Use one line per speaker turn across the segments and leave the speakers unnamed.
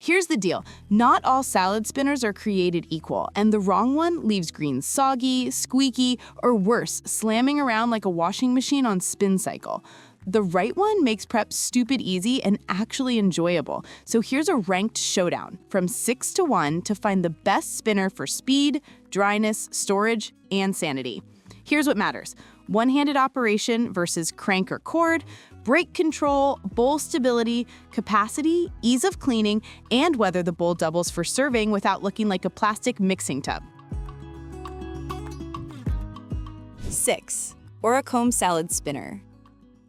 Here's the deal. Not all salad spinners are created equal, and the wrong one leaves greens soggy, squeaky, or worse, slamming around like a washing machine on spin cycle. The right one makes prep stupid easy and actually enjoyable. So here's a ranked showdown from 6 to 1 to find the best spinner for speed, dryness, storage, and sanity. Here's what matters. One-handed operation versus crank or cord, brake control, bowl stability, capacity, ease of cleaning, and whether the bowl doubles for serving without looking like a plastic mixing tub.
6. Ourokhome salad spinner.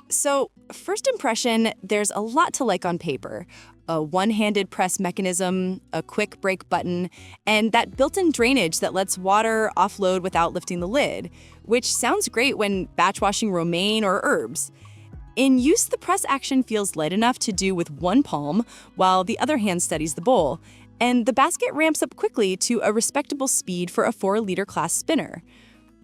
So, first impression, there's a lot to like on paper. A one-handed press mechanism, a quick brake button, and that built-in drainage that lets water offload without lifting the lid, which sounds great when batch washing romaine or herbs. In use, the press action feels light enough to do with one palm, while the other hand steadies the bowl, and the basket ramps up quickly to a respectable speed for a 4-liter class spinner.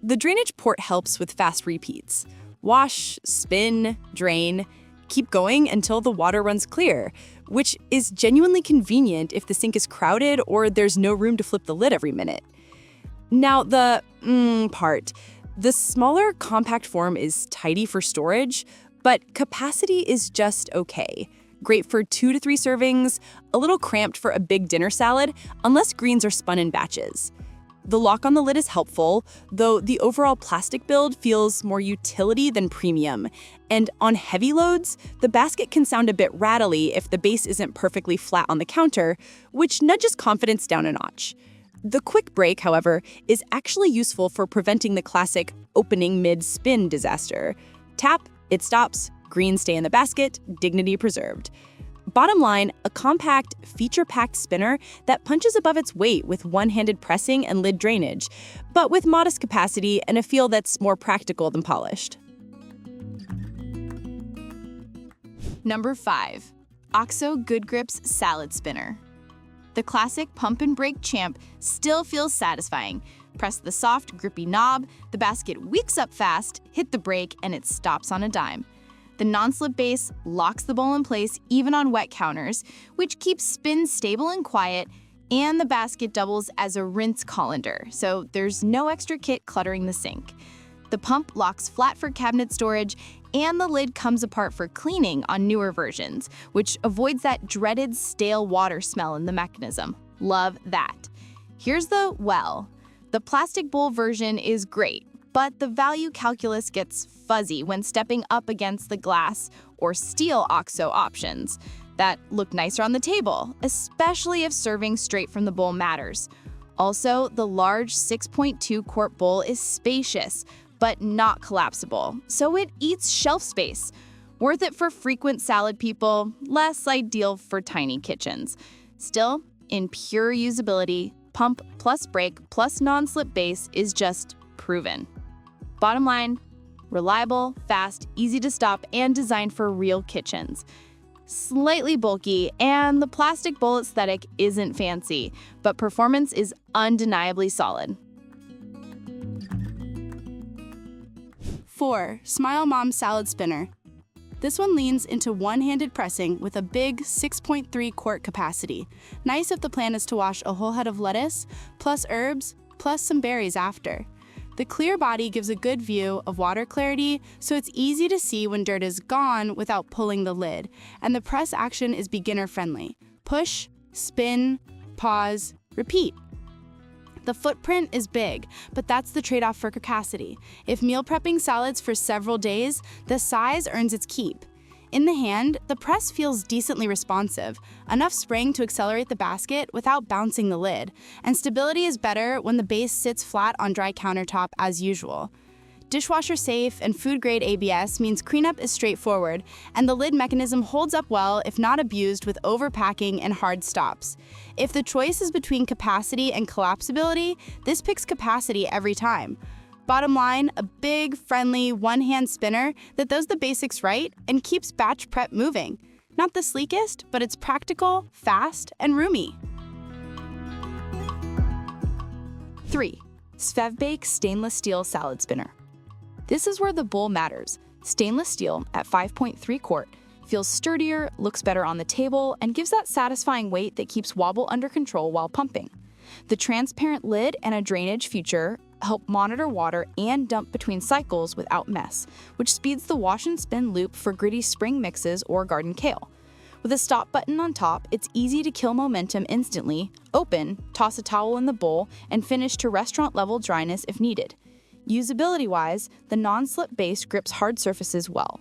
The drainage port helps with fast repeats. Wash, spin, drain, keep going until the water runs clear, which is genuinely convenient if the sink is crowded or there's no room to flip the lid every minute. Now, the part. The smaller, compact form is tidy for storage, but capacity is just okay. Great for 2 to 3 servings, a little cramped for a big dinner salad, unless greens are spun in batches. The lock on the lid is helpful, though the overall plastic build feels more utility than premium. And on heavy loads, the basket can sound a bit rattly if the base isn't perfectly flat on the counter, which nudges confidence down a notch. The quick brake, however, is actually useful for preventing the classic opening mid-spin disaster. Tap, it stops, greens stay in the basket, dignity preserved. Bottom line, a compact, feature-packed spinner that punches above its weight with one-handed pressing and lid drainage, but with modest capacity and a feel that's more practical than polished.
Number 5. OXO Good Grips Salad Spinner. The classic pump and brake champ still feels satisfying. Press the soft, grippy knob, the basket weaks up fast, hit the brake, and it stops on a dime. The non-slip base locks the bowl in place even on wet counters, which keeps spin stable and quiet, and the basket doubles as a rinse colander, so there's no extra kit cluttering the sink. The pump locks flat for cabinet storage, and the lid comes apart for cleaning on newer versions, which avoids that dreaded stale water smell in the mechanism. Love that. Here's the well. The plastic bowl version is great, but the value calculus gets fuzzy when stepping up against the glass or steel OXO options that look nicer on the table, especially if serving straight from the bowl matters. Also, the large 6.2 quart bowl is spacious, but not collapsible, so it eats shelf space. Worth it for frequent salad people, less ideal for tiny kitchens. Still, in pure usability, pump plus brake plus non-slip base is just proven. Bottom line, reliable, fast, easy to stop, and designed for real kitchens. Slightly bulky, and the plastic bowl aesthetic isn't fancy, but performance is undeniably solid.
4. Smile Mom Salad Spinner. This one leans into one-handed pressing with a big 6.3 quart capacity. Nice if the plan is to wash a whole head of lettuce, plus herbs, plus some berries after. The clear body gives a good view of water clarity, so it's easy to see when dirt is gone without pulling the lid, and the press action is beginner-friendly. Push, spin, pause, repeat. The footprint is big, but that's the trade-off for capacity. If meal prepping salads for several days, the size earns its keep. In the hand, the press feels decently responsive, enough spring to accelerate the basket without bouncing the lid, and stability is better when the base sits flat on dry countertop as usual. Dishwasher safe and food-grade ABS means cleanup is straightforward, and the lid mechanism holds up well if not abused with overpacking and hard stops. If the choice is between capacity and collapsibility, this picks capacity every time. Bottom line, a big, friendly, one-hand spinner that does the basics right and keeps batch prep moving. Not the sleekest, but it's practical, fast, and roomy.
3. SveBake Stainless Steel Salad Spinner. This is where the bowl matters. Stainless steel at 5.3 quart feels sturdier, looks better on the table, and gives that satisfying weight that keeps wobble under control while pumping. The transparent lid and a drainage feature help monitor water and dump between cycles without mess, which speeds the wash and spin loop for gritty spring mixes or garden kale. With a stop button on top, it's easy to kill momentum instantly, open, toss a towel in the bowl, and finish to restaurant-level dryness if needed. Usability-wise, the non-slip base grips hard surfaces well.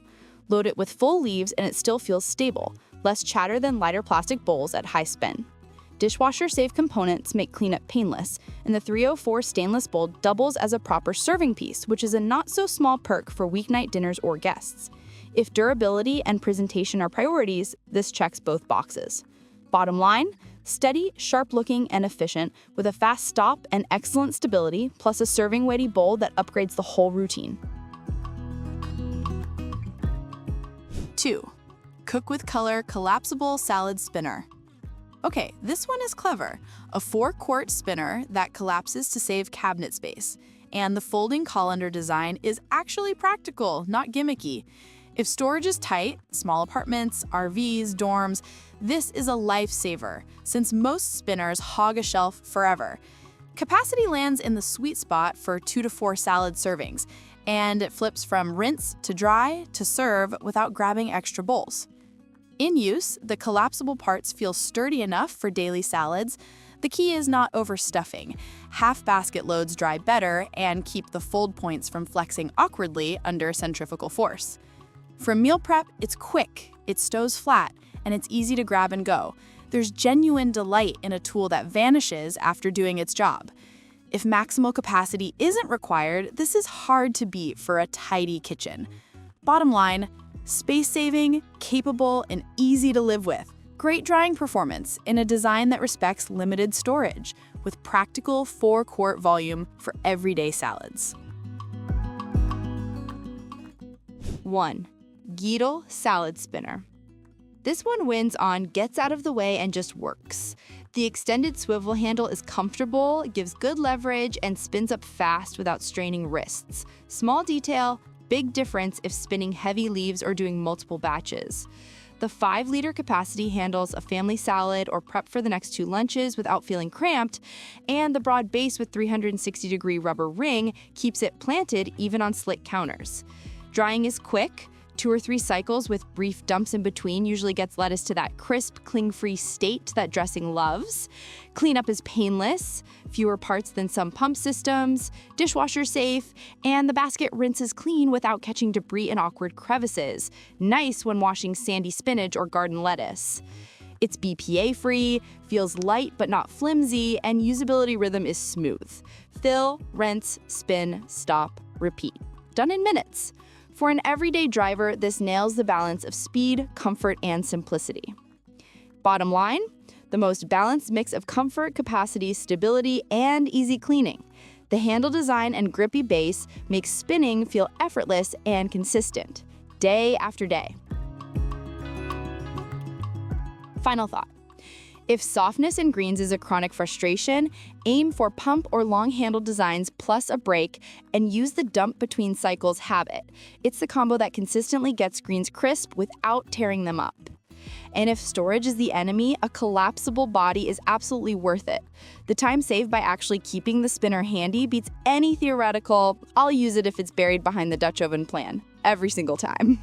Load it with full leaves and it still feels stable, less chatter than lighter plastic bowls at high spin. Dishwasher-safe components make cleanup painless, and the 304 stainless bowl doubles as a proper serving piece, which is a not-so-small perk for weeknight dinners or guests. If durability and presentation are priorities, this checks both boxes. Bottom line, steady, sharp-looking, and efficient, with a fast stop and excellent stability, plus a serving-weighty bowl that upgrades the whole routine.
2. Cook with Color Collapsible Salad Spinner. Okay, this one is clever. A 4-quart spinner that collapses to save cabinet space. And the folding colander design is actually practical, not gimmicky. If storage is tight, small apartments, RVs, dorms, this is a lifesaver, since most spinners hog a shelf forever. Capacity lands in the sweet spot for 2 to 4 salad servings, and it flips from rinse to dry to serve without grabbing extra bowls. In use, the collapsible parts feel sturdy enough for daily salads. The key is not overstuffing. Half basket loads dry better and keep the fold points from flexing awkwardly under centrifugal force. For meal prep, it's quick, it stows flat, and it's easy to grab and go. There's genuine delight in a tool that vanishes after doing its job. If maximal capacity isn't required, this is hard to beat for a tidy kitchen. Bottom line, space-saving, capable, and easy to live with. Great drying performance in a design that respects limited storage, with practical 4-quart volume for everyday salads.
1. Geedel Salad Spinner. This one wins on gets out of the way and just works. The extended swivel handle is comfortable, gives good leverage, and spins up fast without straining wrists. Small detail, big difference if spinning heavy leaves or doing multiple batches. The 5-liter capacity handles a family salad or prep for the next 2 lunches without feeling cramped, and the broad base with 360-degree rubber ring keeps it planted even on slick counters. Drying is quick. 2 or 3 cycles with brief dumps in between usually gets lettuce to that crisp, cling-free state that dressing loves. Cleanup is painless, fewer parts than some pump systems, dishwasher safe, and the basket rinses clean without catching debris and awkward crevices. Nice when washing sandy spinach or garden lettuce. It's BPA-free, feels light but not flimsy, and usability rhythm is smooth. Fill, rinse, spin, stop, repeat. Done in minutes. For an everyday driver, this nails the balance of speed, comfort, and simplicity. Bottom line, the most balanced mix of comfort, capacity, stability, and easy cleaning. The handle design and grippy base makes spinning feel effortless and consistent, day after day. Final thought. If softness in greens is a chronic frustration, aim for pump or long-handled designs plus a break and use the dump between cycles habit. It's the combo that consistently gets greens crisp without tearing them up. And if storage is the enemy, a collapsible body is absolutely worth it. The time saved by actually keeping the spinner handy beats any theoretical, I'll use it if it's buried behind the Dutch oven plan, every single time.